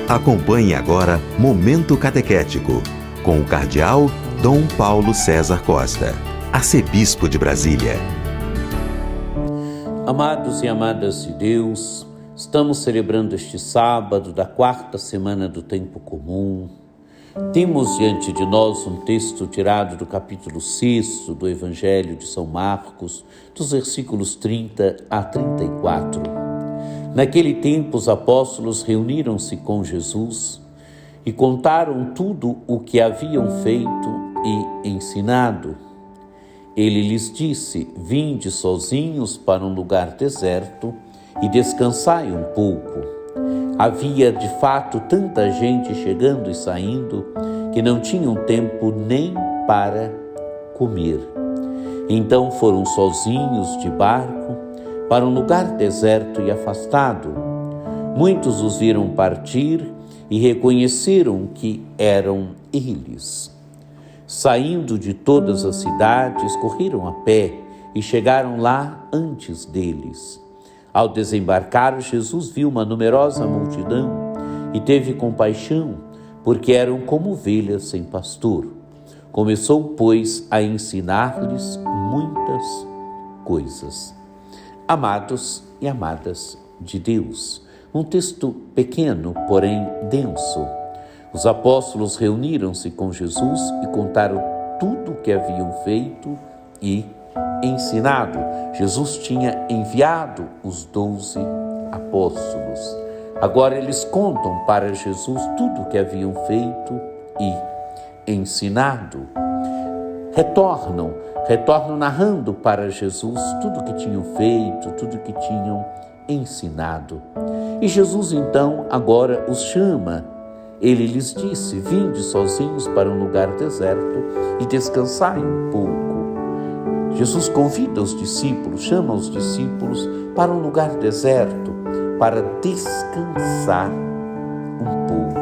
Acompanhe agora Momento Catequético, com o Cardeal Dom Paulo César Costa, arcebispo de Brasília. Amados e amadas de Deus, estamos celebrando este sábado da 4ª semana do Tempo Comum. Temos diante de nós um texto tirado do capítulo 6 do Evangelho de São Marcos, dos versículos 30 a 34. Naquele tempo, os apóstolos reuniram-se com Jesus e contaram tudo o que haviam feito e ensinado. Ele lhes disse: vinde sozinhos para um lugar deserto e descansai um pouco. Havia de fato tanta gente chegando e saindo que não tinham tempo nem para comer. Então foram sozinhos de barco para um lugar deserto e afastado. Muitos os viram partir e reconheceram que eram eles. Saindo de todas as cidades, correram a pé e chegaram lá antes deles. Ao desembarcar, Jesus viu uma numerosa multidão e teve compaixão, porque eram como ovelhas sem pastor. Começou, pois, a ensinar-lhes muitas coisas. Amados e amadas de Deus, um texto pequeno, porém denso. Os apóstolos reuniram-se com Jesus e contaram tudo o que haviam feito e ensinado. Jesus tinha enviado os 12 apóstolos. Agora eles contam para Jesus tudo o que haviam feito e ensinado. Retornam narrando para Jesus tudo o que tinham feito, tudo o que tinham ensinado. E Jesus então agora os chama. Ele lhes disse: vinde sozinhos para um lugar deserto e descansai um pouco. Jesus convida os discípulos, chama os discípulos para um lugar deserto, para descansar um pouco.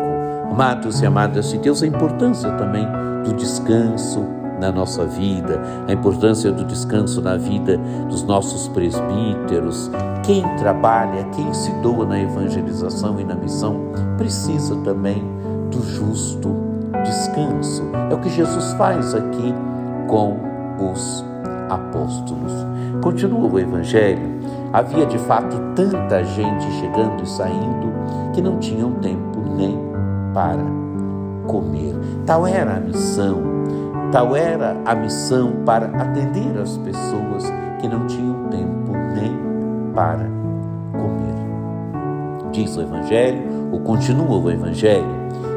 Amados e amadas de Deus, a importância também do descanso na nossa vida, a importância do descanso na vida dos nossos presbíteros. Quem trabalha, quem se doa na evangelização e na missão, precisa também do justo descanso. É o que Jesus faz aqui com os apóstolos. Continua o Evangelho. Havia de fato tanta gente chegando e saindo que não tinham tempo nem para comer. Tal era a missão para atender as pessoas que não tinham tempo nem para comer. Diz o Evangelho, ou continua o Evangelho: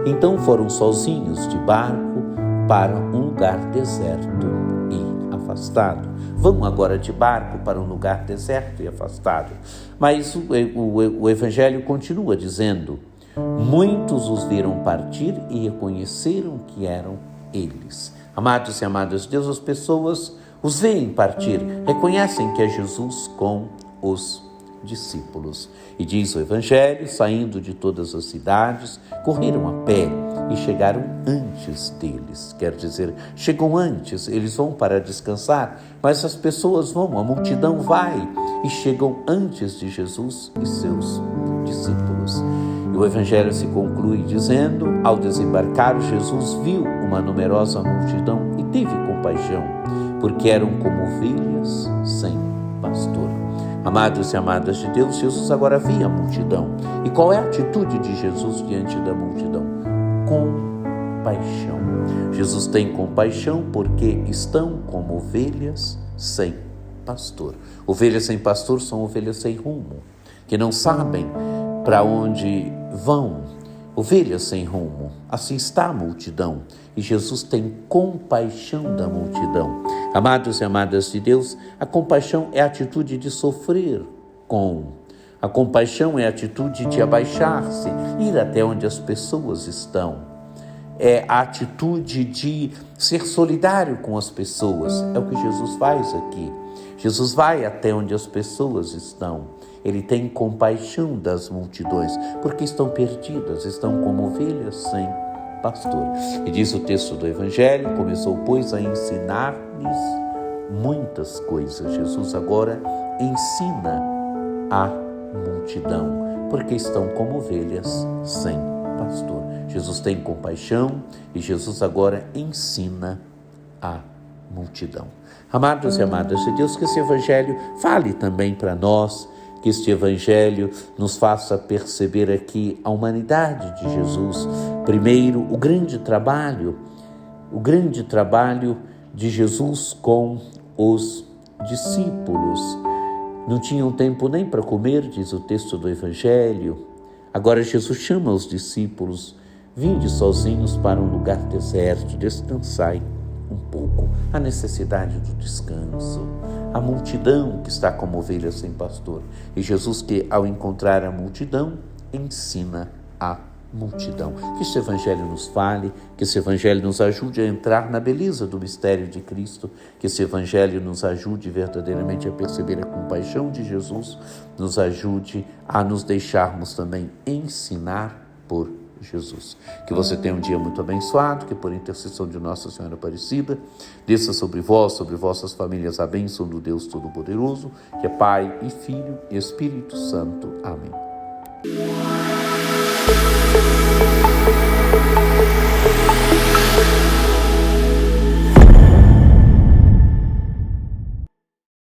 então foram sozinhos de barco para um lugar deserto e afastado. Vão agora de barco para um lugar deserto e afastado. Mas o Evangelho continua dizendo: muitos os viram partir e reconheceram que eram eles. Amados e amadas de Deus, as pessoas os veem partir, reconhecem que é Jesus com os discípulos. E diz o Evangelho: saindo de todas as cidades, correram a pé e chegaram antes deles. Quer dizer, chegam antes, eles vão para descansar, mas as pessoas vão, a multidão vai e chegam antes de Jesus e seus discípulos. E o Evangelho se conclui dizendo: ao desembarcar, Jesus viu uma numerosa multidão e teve compaixão, porque eram como ovelhas sem pastor. Amados e amadas de Deus, Jesus agora vê a multidão. E qual é a atitude de Jesus diante da multidão? Compaixão. Jesus tem compaixão porque estão como ovelhas sem pastor. Ovelhas sem pastor são ovelhas sem rumo, que não sabem para onde vão. Ovelhas sem rumo. Assim está a multidão. E Jesus tem compaixão da multidão. Amados e amadas de Deus, a compaixão é a atitude de sofrer com. A compaixão é a atitude de abaixar-se, ir até onde as pessoas estão. É a atitude de ser solidário com as pessoas. É o que Jesus faz aqui. Jesus vai até onde as pessoas estão. Ele tem compaixão das multidões, porque estão perdidas, estão como ovelhas sem pastor. E diz o texto do Evangelho: começou, pois, a ensinar-lhes muitas coisas. Jesus agora ensina a multidão, porque estão como ovelhas sem pastor. Jesus tem compaixão e Jesus agora ensina a multidão. Amados e amadas de Deus, que esse evangelho fale também para nós, que este evangelho nos faça perceber aqui a humanidade de Jesus. Primeiro, o grande trabalho de Jesus com os discípulos. Não tinham tempo nem para comer, diz o texto do evangelho. Agora Jesus chama os discípulos: vinde sozinhos para um lugar deserto, descansai um pouco. A necessidade do descanso, a multidão que está como ovelha sem pastor. E Jesus, que ao encontrar a multidão, ensina a multidão. Que este evangelho nos fale, que esse evangelho nos ajude a entrar na beleza do mistério de Cristo, que esse evangelho nos ajude verdadeiramente a perceber a compaixão de Jesus, nos ajude a nos deixarmos também ensinar por Jesus. Que você tenha um dia muito abençoado, que por intercessão de Nossa Senhora Aparecida, desça sobre vós, sobre vossas famílias, a bênção do Deus Todo-Poderoso, que é Pai e Filho e Espírito Santo. Amém.